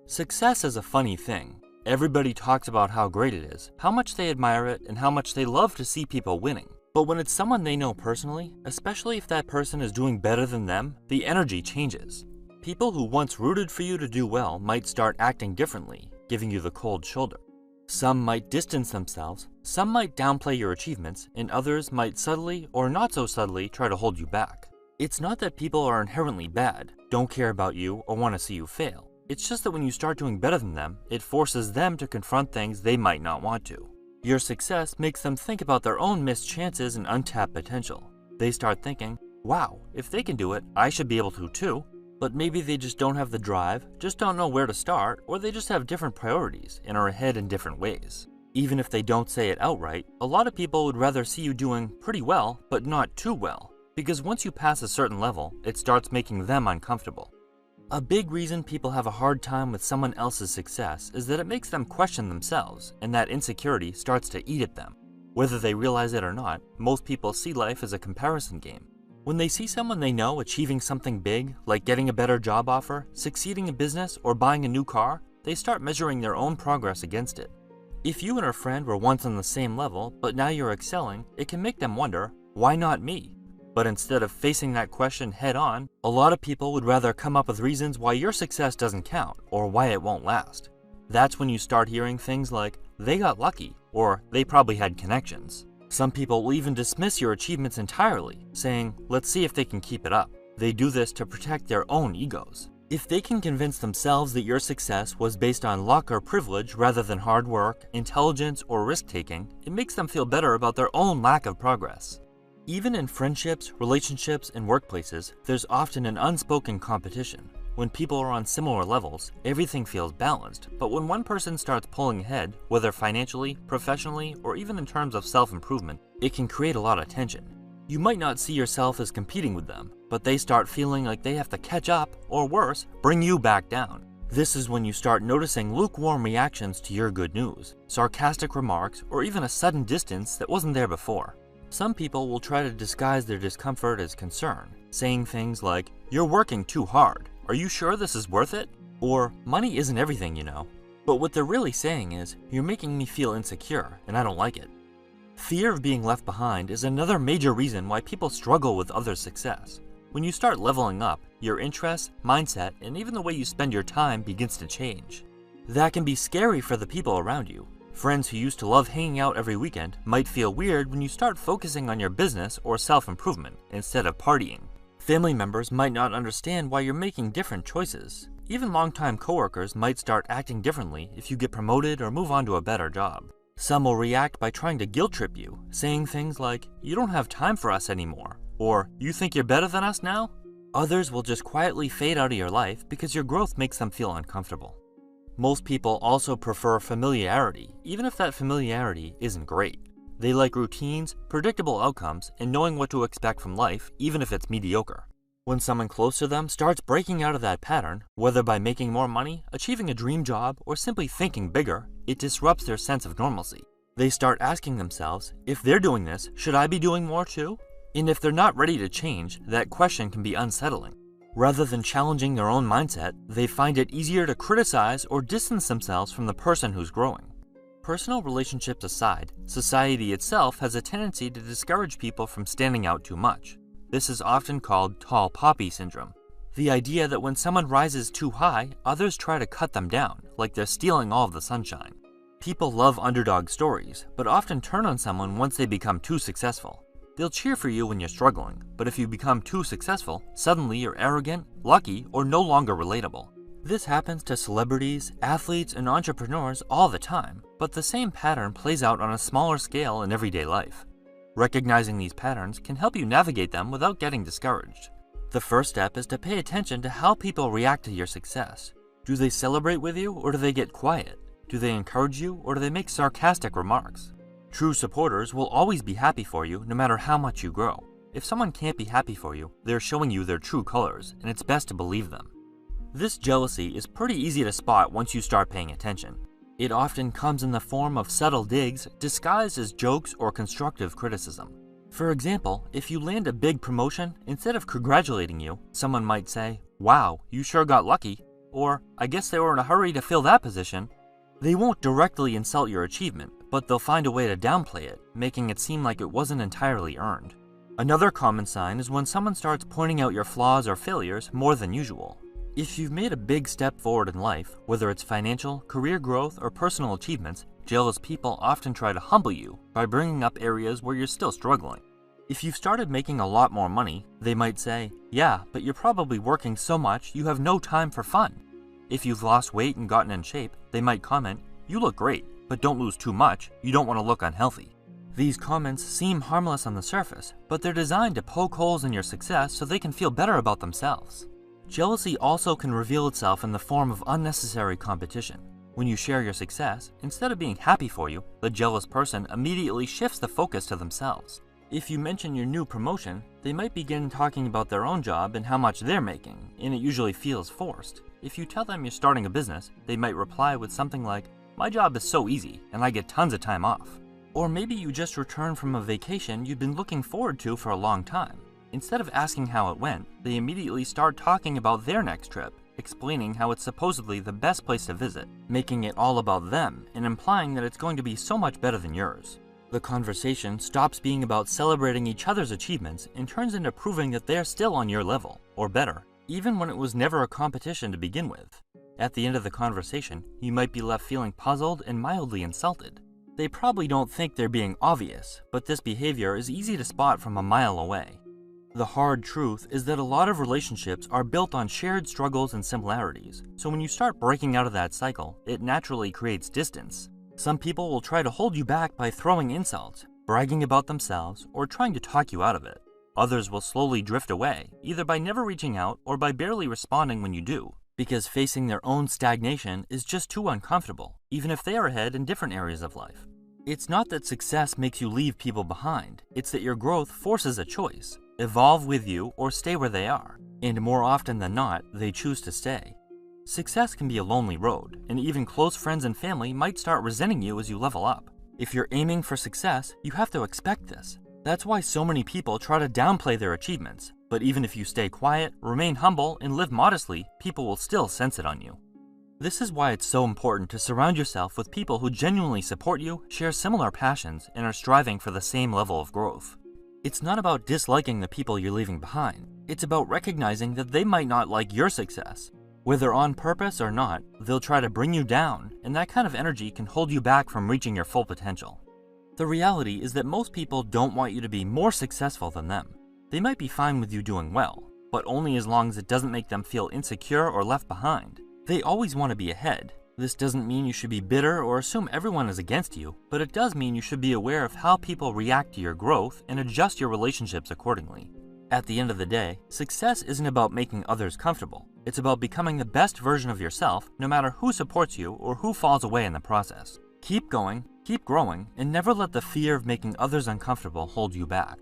Success is a funny thing. Everybody talks about how great it is, how much they admire it, and how much they love to see people winning. But when it's someone they know personally, especially if that person is doing better than them, the energy changes. People who once rooted for you to do well might start acting differently, giving you the cold shoulder. Some might distance themselves, some might downplay your achievements, and others might subtly or not so subtly try to hold you back. It's not that people are inherently bad, don't care about you, or want to see you fail. It's just that when you start doing better than them, it forces them to confront things they might not want to. Your success makes them think about their own missed chances and untapped potential. They start thinking, wow, if they can do it, I should be able to too. But maybe they just don't have the drive, just don't know where to start, or they just have different priorities and are ahead in different ways. Even if they don't say it outright, a lot of people would rather see you doing pretty well, but not too well. Because once you pass a certain level, it starts making them uncomfortable. A big reason people have a hard time with someone else's success is that it makes them question themselves, and that insecurity starts to eat at them. Whether they realize it or not, most people see life as a comparison game. When they see someone they know achieving something big, like getting a better job offer, succeeding in business, or buying a new car, they start measuring their own progress against it. If you and a friend were once on the same level, but now you're excelling, it can make them wonder, why not me? But instead of facing that question head on, a lot of people would rather come up with reasons why your success doesn't count or why it won't last. That's when you start hearing things like, they got lucky, or they probably had connections. Some people will even dismiss your achievements entirely, saying, let's see if they can keep it up. They do this to protect their own egos. If they can convince themselves that your success was based on luck or privilege rather than hard work, intelligence, or risk-taking, it makes them feel better about their own lack of progress. Even in friendships, relationships, and workplaces, there's often an unspoken competition. When people are on similar levels, everything feels balanced, but when one person starts pulling ahead, whether financially, professionally, or even in terms of self-improvement, it can create a lot of tension. You might not see yourself as competing with them, but they start feeling like they have to catch up, or worse, bring you back down. This is when you start noticing lukewarm reactions to your good news, sarcastic remarks, or even a sudden distance that wasn't there before. Some people will try to disguise their discomfort as concern, saying things like, you're working too hard, are you sure this is worth it? Or, money isn't everything, you know. But what they're really saying is, you're making me feel insecure, and I don't like it. Fear of being left behind is another major reason why people struggle with others' success. When you start leveling up, your interests, mindset, and even the way you spend your time begins to change. That can be scary for the people around you. Friends who used to love hanging out every weekend might feel weird when you start focusing on your business or self-improvement instead of partying. Family members might not understand why you're making different choices. Even longtime coworkers might start acting differently if you get promoted or move on to a better job. Some will react by trying to guilt trip you, saying things like, you don't have time for us anymore, or you think you're better than us now? Others will just quietly fade out of your life because your growth makes them feel uncomfortable. Most people also prefer familiarity, even if that familiarity isn't great. They like routines, predictable outcomes, and knowing what to expect from life, even if it's mediocre. When someone close to them starts breaking out of that pattern, whether by making more money, achieving a dream job, or simply thinking bigger, it disrupts their sense of normalcy. They start asking themselves, if they're doing this, should I be doing more too? And if they're not ready to change, that question can be unsettling. Rather than challenging their own mindset, they find it easier to criticize or distance themselves from the person who's growing. Personal relationships aside, society itself has a tendency to discourage people from standing out too much. This is often called tall poppy syndrome. The idea that when someone rises too high, others try to cut them down, like they're stealing all of the sunshine. People love underdog stories, but often turn on someone once they become too successful. They'll cheer for you when you're struggling, but if you become too successful, suddenly you're arrogant, lucky, or no longer relatable. This happens to celebrities, athletes, and entrepreneurs all the time, but the same pattern plays out on a smaller scale in everyday life. Recognizing these patterns can help you navigate them without getting discouraged. The first step is to pay attention to how people react to your success. Do they celebrate with you, or do they get quiet? Do they encourage you, or do they make sarcastic remarks? True supporters will always be happy for you no matter how much you grow. If someone can't be happy for you, they're showing you their true colors, and it's best to believe them. This jealousy is pretty easy to spot once you start paying attention. It often comes in the form of subtle digs disguised as jokes or constructive criticism. For example, if you land a big promotion, instead of congratulating you, someone might say, "Wow, you sure got lucky," or I guess they were in a hurry to fill that position. They won't directly insult your achievement, but they'll find a way to downplay it, making it seem like it wasn't entirely earned. Another common sign is when someone starts pointing out your flaws or failures more than usual. If you've made a big step forward in life, whether it's financial, career growth, or personal achievements, jealous people often try to humble you by bringing up areas where you're still struggling. If you've started making a lot more money, they might say, "Yeah, but you're probably working so much you have no time for fun." If you've lost weight and gotten in shape, they might comment, "You look great, but don't lose too much, you don't want to look unhealthy." These comments seem harmless on the surface, but they're designed to poke holes in your success so they can feel better about themselves. Jealousy also can reveal itself in the form of unnecessary competition. When you share your success, instead of being happy for you, the jealous person immediately shifts the focus to themselves. If you mention your new promotion, they might begin talking about their own job and how much they're making, and it usually feels forced. If you tell them you're starting a business, they might reply with something like, "My job is so easy, and I get tons of time off." Or maybe you just returned from a vacation you've been looking forward to for a long time. Instead of asking how it went, they immediately start talking about their next trip, explaining how it's supposedly the best place to visit, making it all about them and implying that it's going to be so much better than yours. The conversation stops being about celebrating each other's achievements and turns into proving that they're still on your level, or better, even when it was never a competition to begin with. At the end of the conversation, you might be left feeling puzzled and mildly insulted. They probably don't think they're being obvious, but this behavior is easy to spot from a mile away. The hard truth is that a lot of relationships are built on shared struggles and similarities, so when you start breaking out of that cycle, it naturally creates distance. Some people will try to hold you back by throwing insults, bragging about themselves, or trying to talk you out of it. Others will slowly drift away, either by never reaching out or by barely responding when you do, because facing their own stagnation is just too uncomfortable, even if they are ahead in different areas of life. It's not that success makes you leave people behind, it's that your growth forces a choice. Evolve with you or stay where they are, and more often than not, they choose to stay. Success can be a lonely road, and even close friends and family might start resenting you as you level up. If you're aiming for success, you have to expect this. That's why so many people try to downplay their achievements, but even if you stay quiet, remain humble, and live modestly, people will still sense it on you. This is why it's so important to surround yourself with people who genuinely support you, share similar passions, and are striving for the same level of growth. It's not about disliking the people you're leaving behind. It's about recognizing that they might not like your success. Whether on purpose or not, they'll try to bring you down, and that kind of energy can hold you back from reaching your full potential. The reality is that most people don't want you to be more successful than them. They might be fine with you doing well, but only as long as it doesn't make them feel insecure or left behind. They always want to be ahead. This doesn't mean you should be bitter or assume everyone is against you, but it does mean you should be aware of how people react to your growth and adjust your relationships accordingly. At the end of the day, success isn't about making others comfortable. It's about becoming the best version of yourself, no matter who supports you or who falls away in the process. Keep going, keep growing, and never let the fear of making others uncomfortable hold you back.